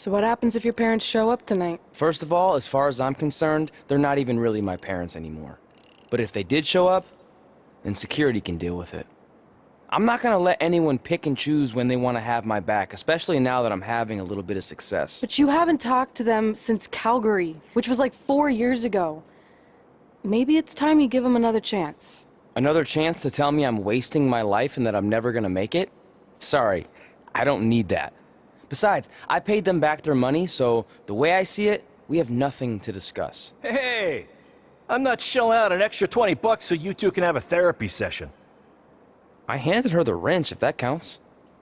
So what happens if your parents show up tonight? First of all, as far as I'm concerned, they're not even really my parents anymore. But if they did show up, then security can deal with it. I'm not gonna let anyone pick and choose when they want to have my back, especially now that I'm having a little bit of success. But you haven't talked to them since Calgary, which was like 4 years ago. Maybe it's time you give them another chance. Another chance to tell me I'm wasting my life and that I'm never gonna make it? Sorry, I don't need that. Besides, I paid them back their money, so the way I see it, we have nothing to discuss. Hey! I'm not shelling out an extra 20 bucks so you two can have a therapy session. I handed her the wrench, if that counts.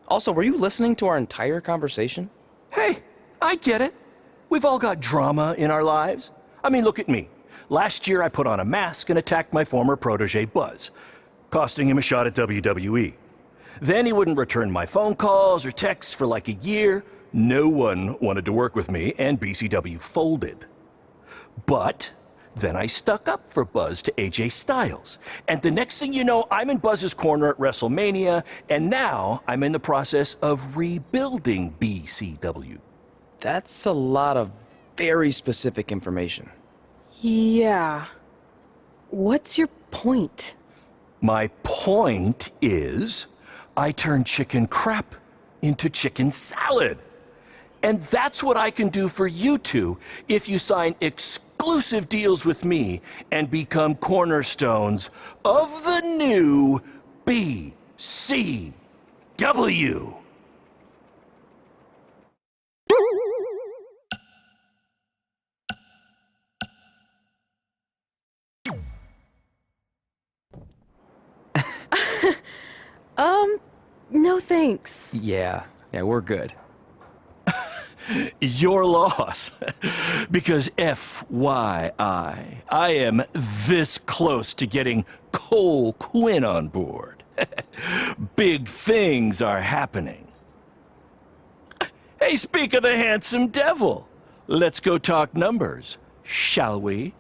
Also, were you listening to our entire conversation? Hey, I get it. We've all got drama in our lives. I mean, look at me. Last year I put on a mask and attacked my former protege Buzz, costing him a shot at WWE. Then he wouldn't return my phone calls or texts for like a year. No one wanted to work with me, and BCW folded. But then I stuck up for Buzz to AJ Styles. And the next thing you know, I'm in Buzz's corner at WrestleMania, and now I'm in the process of rebuilding BCW. That's a lot of very specific information. Yeah. What's your point? My point is, I turned chicken crap into chicken salad. And that's what I can do for you two if you sign exclusive deals with me and become cornerstones of the new BCW. No thanks. Yeah, we're good. Your loss. Because FYI, I am this close to getting Cole Quinn on board. Big things are happening. Hey, speak of the handsome devil. Let's go talk numbers, shall we?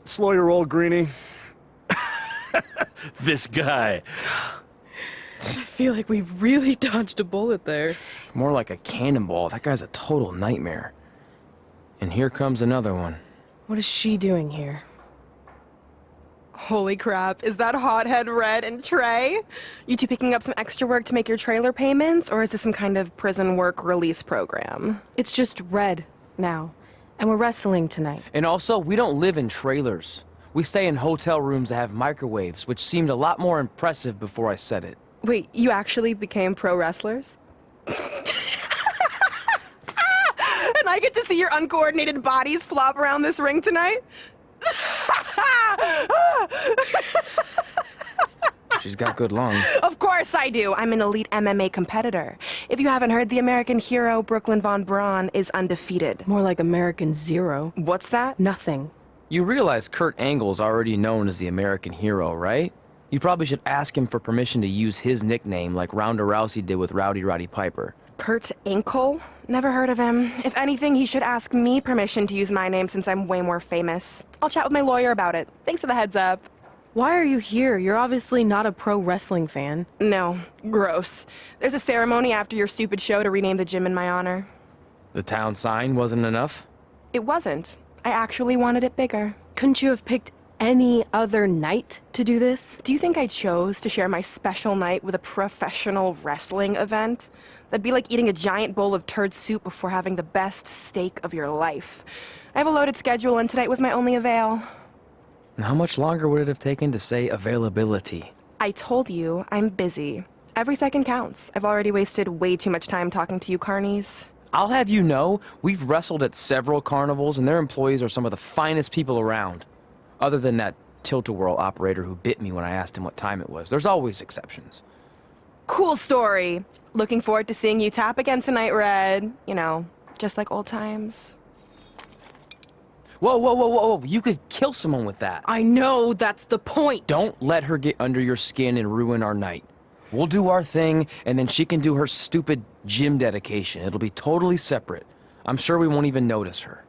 Slow your roll, Greenie. This guy. I feel like we really dodged a bullet there. More like a cannonball. That guy's a total nightmare. And here comes another one. What is she doing here? Holy crap, is that hothead Red and Trey? You two picking up some extra work to make your trailer payments, or is this some kind of prison work release program? It's just Red now, and we're wrestling tonight. And also, we don't live in trailers. We stay in hotel rooms that have microwaves, which seemed a lot more impressive before I said it. Wait, you actually became pro wrestlers? And I get to see your uncoordinated bodies flop around this ring tonight? She's got good lungs. Of course I do. I'm an elite MMA competitor. If you haven't heard, the American hero, Brooklyn Von Braun, is undefeated. More like American Zero. What's that? Nothing. You realize Kurt Angle's already known as the American hero, right? You probably should ask him for permission to use his nickname like Ronda Rousey did with Rowdy Roddy Piper. Kurt Angle? Never heard of him. If anything, he should ask me permission to use my name since I'm way more famous. I'll chat with my lawyer about it. Thanks for the heads up. Why are you here? You're obviously not a pro wrestling fan. No. Gross. There's a ceremony after your stupid show to rename the gym in my honor. The town sign wasn't enough? It wasn't. I actually wanted it bigger. Couldn't you have picked any other night to do this? Do you think I chose to share my special night with a professional wrestling event? That'd be like eating a giant bowl of turd soup before having the best steak of your life. I have a loaded schedule, and tonight was my only avail. And how much longer would it have taken to say availability? I told you, I'm busy. Every second counts. I've already wasted way too much time talking to you carnies. I'll have you know, we've wrestled at several carnivals, and their employees are some of the finest people around. Other than that tilt-a-whirl operator who bit me when I asked him what time it was. There's always exceptions. Cool story. Looking forward to seeing you tap again tonight, Red. You know, just like old times. Whoa, whoa, whoa, whoa, whoa. You could kill someone with that. I know, that's the point. Don't let her get under your skin and ruin our night. We'll do our thing, and then she can do her stupid gym dedication. It'll be totally separate. I'm sure we won't even notice her.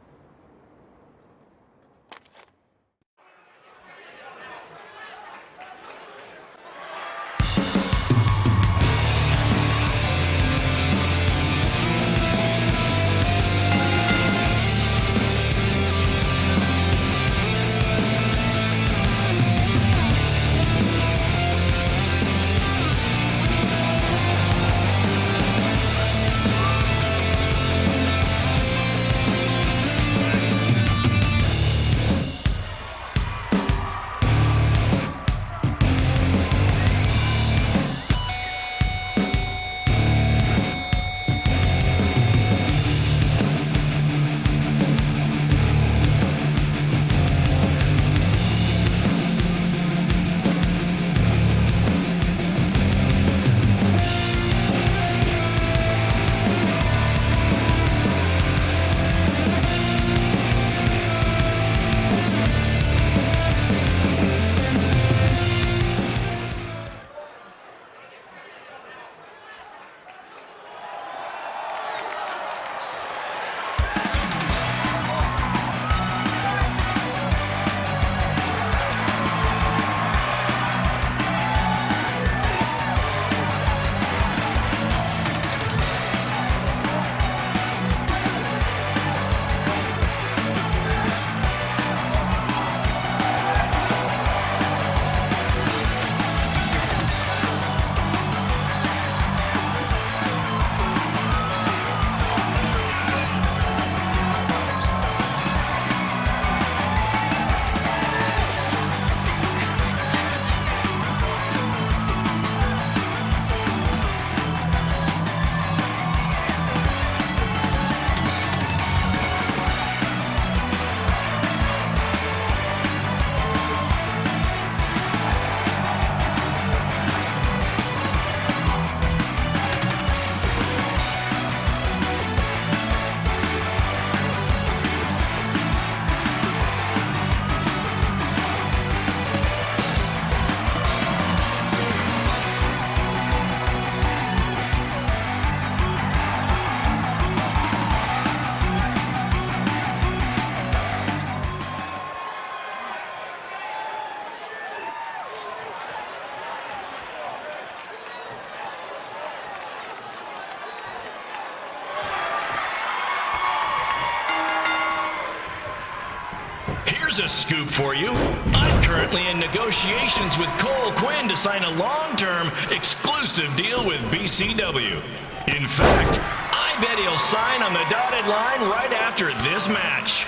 Here's a scoop for you. I'm currently in negotiations with Cole Quinn to sign a long-term, exclusive deal with BCW. In fact, I bet he'll sign on the dotted line right after this match.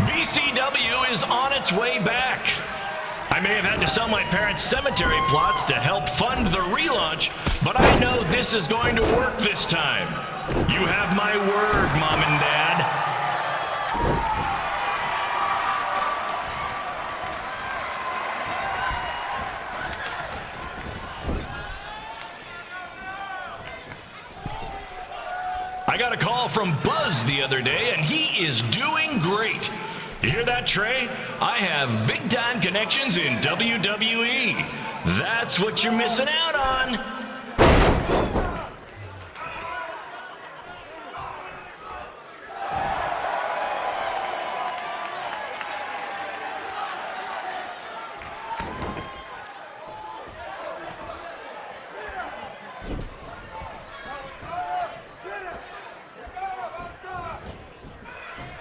BCW is on its way back. I may have had to sell my parents' cemetery plots to help fund the relaunch, but I know this is going to work this time. You have my word, Mom and Dad. I got a call from Buzz the other day, and he is doing great. You hear that, Trey? I have big-time connections in WWE. That's what you're missing out on.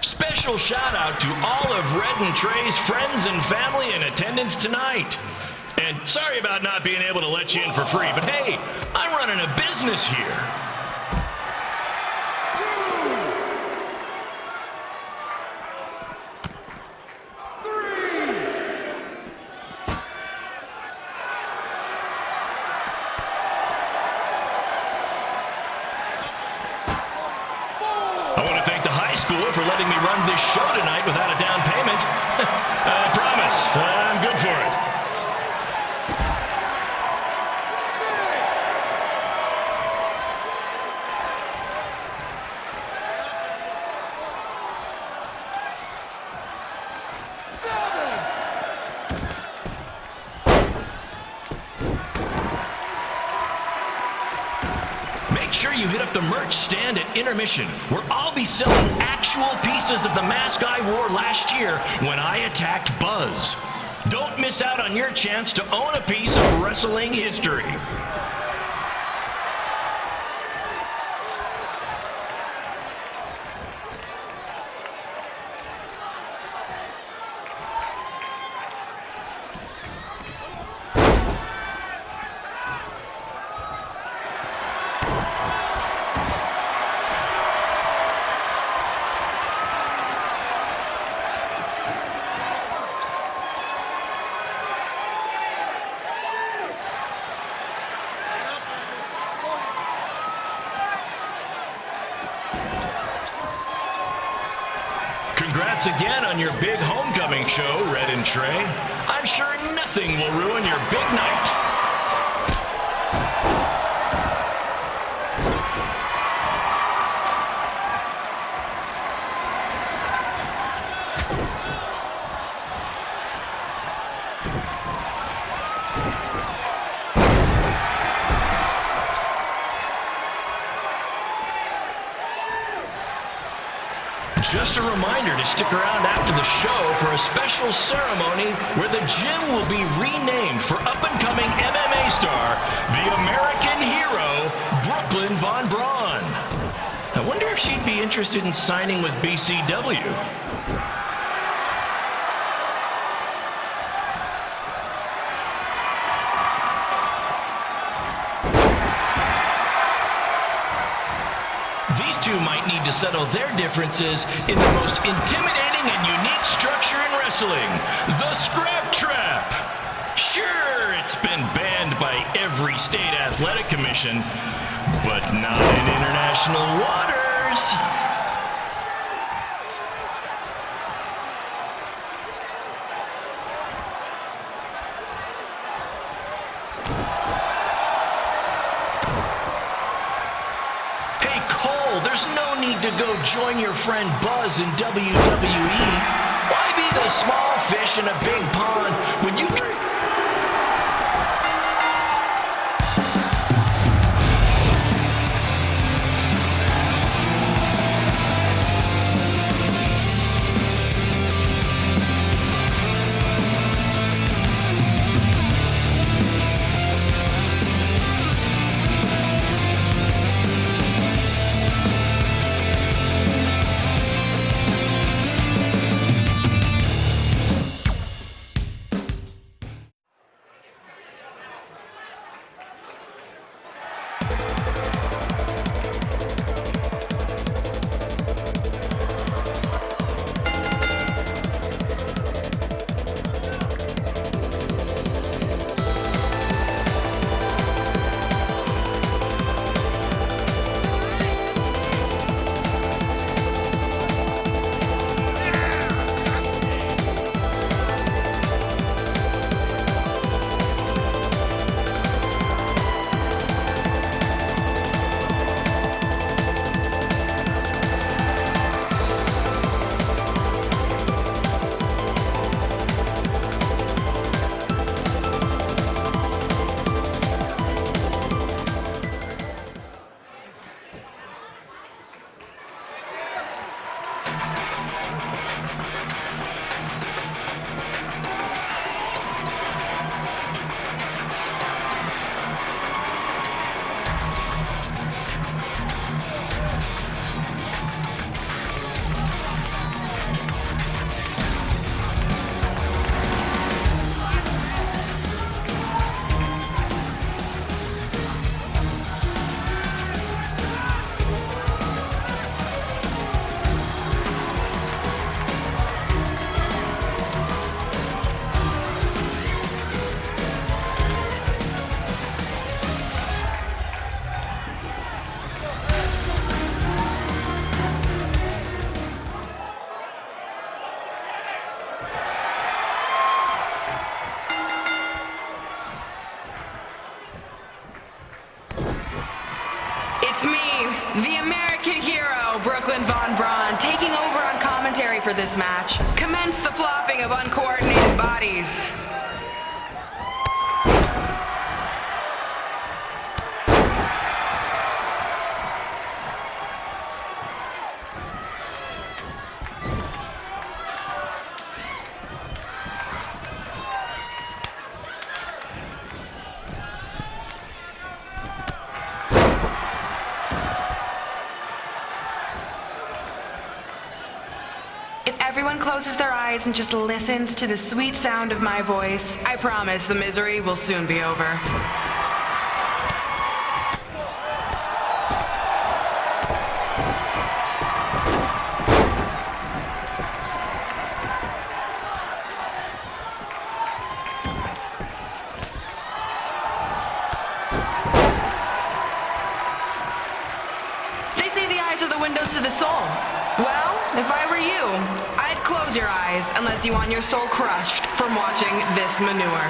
Special shout out to all of Red and Trey's friends and family in attendance tonight. And sorry about not being able to let you in for free, but hey, I'm running a business here. I want to thank the high schooler for letting me run this show tonight without a down payment. I promise, I'm good for it. Make sure you hit up the merch stand at intermission, where I'll be selling actual pieces of the mask I wore last year when I attacked Buzz. Don't miss out on your chance to own a piece of wrestling history. Congrats again on your big homecoming show, Red and Trey. I'm sure nothing will ruin your big night. Just a reminder to stick around after the show for a special ceremony where the gym will be renamed for up-and-coming MMA star, the American hero, Brooklyn Von Braun. I wonder if she'd be interested in signing with BCW. These two might need to settle their differences in the most intimidating and unique structure in wrestling, the Scrap Trap. Sure, it's been banned by every state athletic commission, but not in international waters. There's no need to go join your friend Buzz in WWE. Why be the small fish in a big pond when you can... taking over on commentary for this match. Commence the flopping of uncoordinated bodies. Everyone closes their eyes and just listens to the sweet sound of my voice. I promise the misery will soon be over. They say the eyes are the windows to the soul. Well, if I were you, I'd close your eyes unless you want your soul crushed from watching this manure.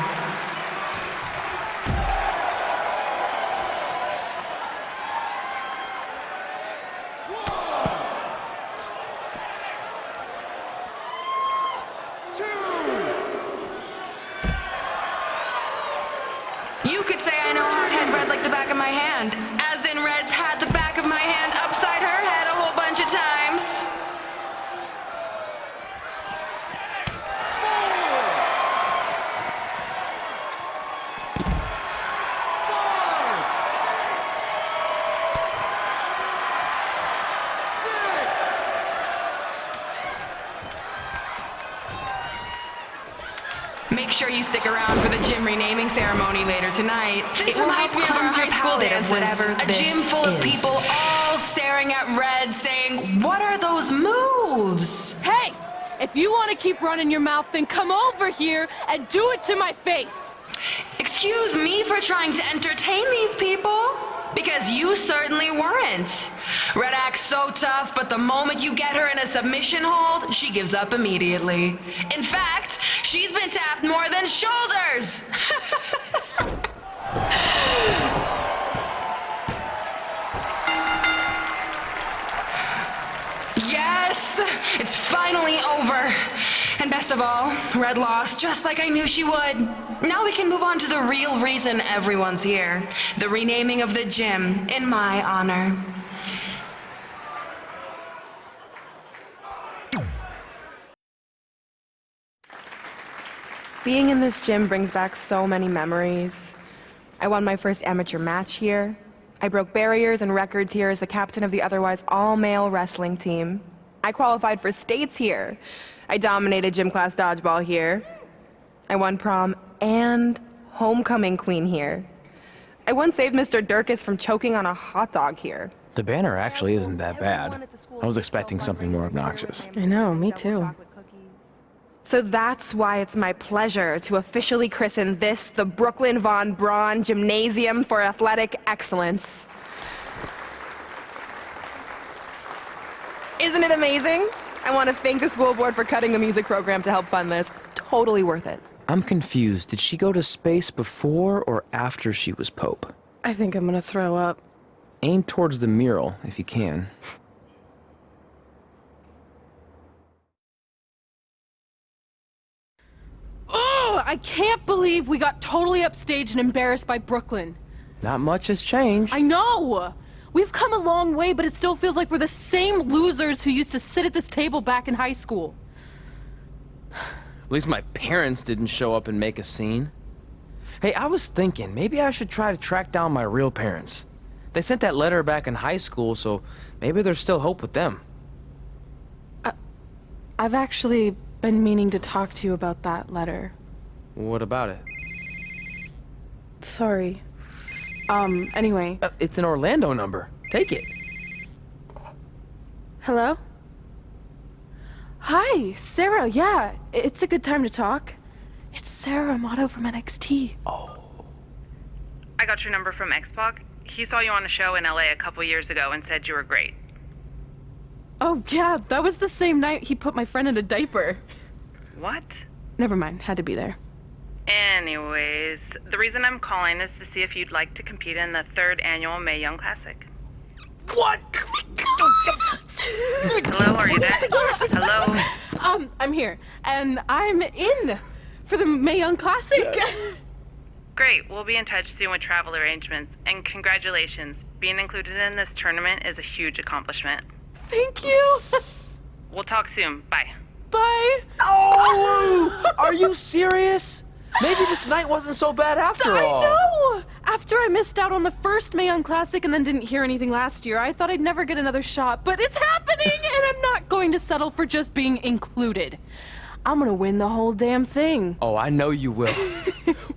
You could say I know hard-head Red like the back of my hand, as in Red's had the back of my hand upside her head a whole bunch of times. Make sure you stick around for the gym renaming ceremony later tonight. This reminds me of our high school dances. A gym full of people all staring at Red saying, "What are those moves?" Hey! If you want to keep running your mouth, then come over here and do it to my face! Excuse me for trying to entertain these people? Because you certainly weren't. Red acts so tough, but the moment you get her in a submission hold, she gives up immediately. In fact, she's been tapped more than shoulders! Yes! It's finally over! And best of all, Red lost just like I knew she would. Now we can move on to the real reason everyone's here. The renaming of the gym in my honor. Being in this gym brings back so many memories. I won my first amateur match here. I broke barriers and records here as the captain of the otherwise all-male wrestling team. I qualified for states here. I dominated gym class dodgeball here. I won prom and homecoming queen here. I once saved Mr. Durkis from choking on a hot dog here. The banner actually isn't that bad. I was expecting something more obnoxious. I know, me too. So that's why it's my pleasure to officially christen this the Brooklyn Von Braun Gymnasium for Athletic Excellence. Isn't it amazing? I want to thank the school board for cutting the music program to help fund this. Totally worth it. I'm confused. Did she go to space before or after she was Pope? I think I'm gonna throw up. Aim towards the mural, if you can. Oh, I can't believe we got totally upstaged and embarrassed by Brooklyn. Not much has changed. I know! We've come a long way, but it still feels like we're the same losers who used to sit at this table back in high school. At least my parents didn't show up and make a scene. Hey, I was thinking, maybe I should try to track down my real parents. They sent that letter back in high school, so maybe there's still hope with them. I've actually been meaning to talk to you about that letter. What about it? Sorry. Anyway. It's an Orlando number. Take it. Hello? Hi, Sarah, yeah. It's a good time to talk. It's Sarah Amato from NXT. Oh. I got your number from X-Pac. He saw you on a show in LA a couple years ago and said you were great. Oh, yeah, that was the same night he put my friend in a diaper. What? Never mind, had to be there. Anyways, the reason I'm calling is to see if you'd like to compete in the 3rd annual Mae Young Classic. What? Hello, are you there? Hello? I'm here, and I'm in for the Mae Young Classic. Great, we'll be in touch soon with travel arrangements, and congratulations. Being included in this tournament is a huge accomplishment. Thank you. We'll talk soon. Bye. Bye. Oh! Are you serious? Maybe this night wasn't so bad after all. I know! After I missed out on the first Mae Young Classic and then didn't hear anything last year, I thought I'd never get another shot, but it's happening, and I'm not going to settle for just being included. I'm gonna win the whole damn thing. Oh, I know you will.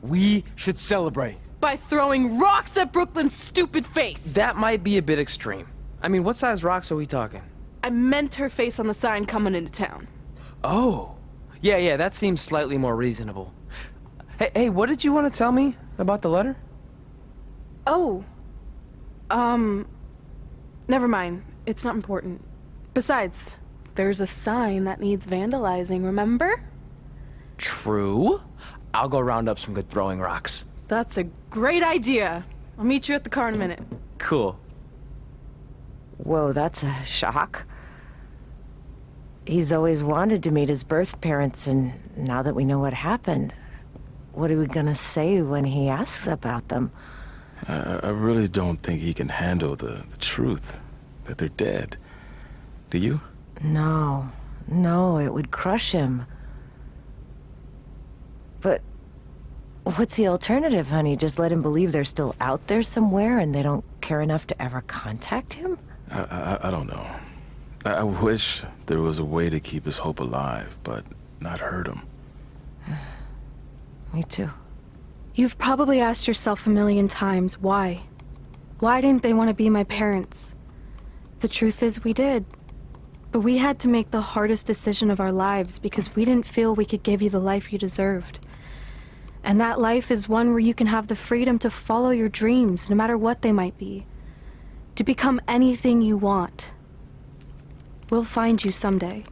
We should celebrate. By throwing rocks at Brooklyn's stupid face. That might be a bit extreme. I mean, what size rocks are we talking? I meant her face on the sign coming into town. Oh. Yeah, that seems slightly more reasonable. Hey, what did you want to tell me about the letter? Oh. Never mind. It's not important. Besides, there's a sign that needs vandalizing, remember? True. I'll go round up some good throwing rocks. That's a great idea. I'll meet you at the car in a minute. Cool. Whoa, that's a shock. He's always wanted to meet his birth parents, and now that we know what happened, what are we gonna say when he asks about them? I really don't think he can handle the truth, that they're dead. Do you? No, it would crush him. But what's the alternative, honey? Just let him believe they're still out there somewhere and they don't care enough to ever contact him? I don't know. I wish there was a way to keep his hope alive, but not hurt him. Me too. You've probably asked yourself a million times, why? Why didn't they want to be my parents? The truth is, we did. But we had to make the hardest decision of our lives because we didn't feel we could give you the life you deserved. And that life is one where you can have the freedom to follow your dreams, no matter what they might be. To become anything you want. We'll find you someday.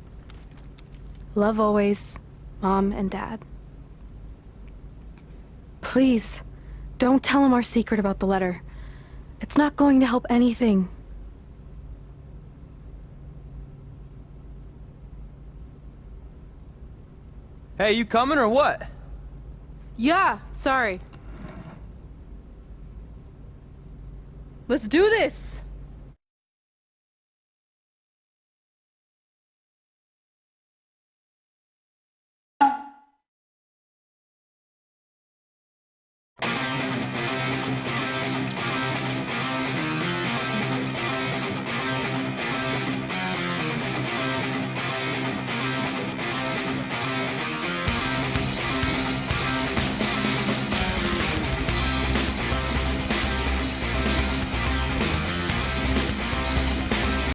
Love always, Mom and Dad. Please, don't tell him our secret about the letter. It's not going to help anything. Hey, you coming or what? Yeah, sorry. Let's do this!